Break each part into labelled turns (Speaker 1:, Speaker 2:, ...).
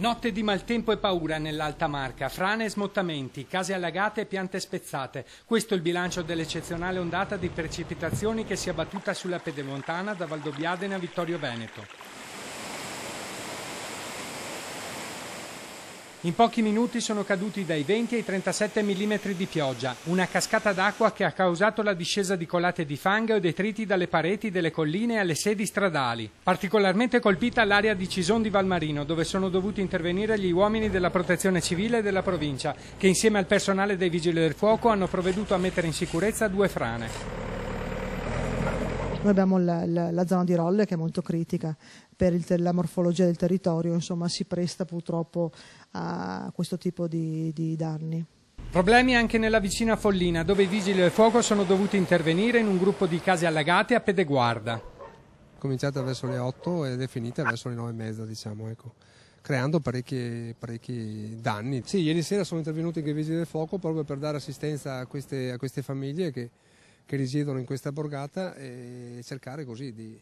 Speaker 1: Notte di maltempo e paura nell'Alta Marca, frane e smottamenti, case allagate e piante spezzate. Questo è il bilancio dell'eccezionale ondata di precipitazioni che si è abbattuta sulla Pedemontana da Valdobbiadene a Vittorio Veneto. In pochi minuti sono caduti dai 20 ai 37 mm di pioggia, una cascata d'acqua che ha causato la discesa di colate di fango e detriti dalle pareti delle colline e alle sedi stradali. Particolarmente colpita l'area di Cison di Valmarino, dove sono dovuti intervenire gli uomini della Protezione Civile della provincia, che insieme al personale dei Vigili del Fuoco hanno provveduto a mettere in sicurezza 2 frane.
Speaker 2: Noi abbiamo la zona di Rolle che è molto critica per la morfologia del territorio, insomma si presta purtroppo a questo tipo di danni.
Speaker 1: Problemi anche nella vicina Follina, dove i Vigili del Fuoco sono dovuti intervenire in un gruppo di case allagate a Pedeguarda.
Speaker 3: Cominciata verso le 8 ed è finita verso le 9:30, diciamo, ecco, creando parecchi danni. Sì, ieri sera sono intervenuti anche i Vigili del Fuoco proprio per dare assistenza a queste famiglie che risiedono in questa borgata e cercare così di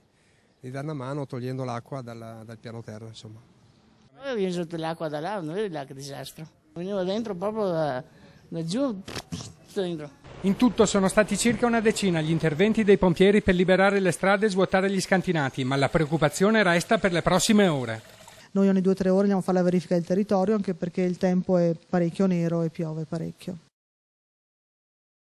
Speaker 3: dare una mano togliendo l'acqua dal piano terra, insomma.
Speaker 4: Noi viene sotto l'acqua da là, non vedi là che disastro. Veniva dentro proprio da giù, dentro.
Speaker 1: In tutto sono stati circa una decina gli interventi dei pompieri per liberare le strade e svuotare gli scantinati, ma la preoccupazione resta per le prossime ore.
Speaker 2: Noi ogni 2 o 3 ore andiamo a fare la verifica del territorio, anche perché il tempo è parecchio nero e piove parecchio.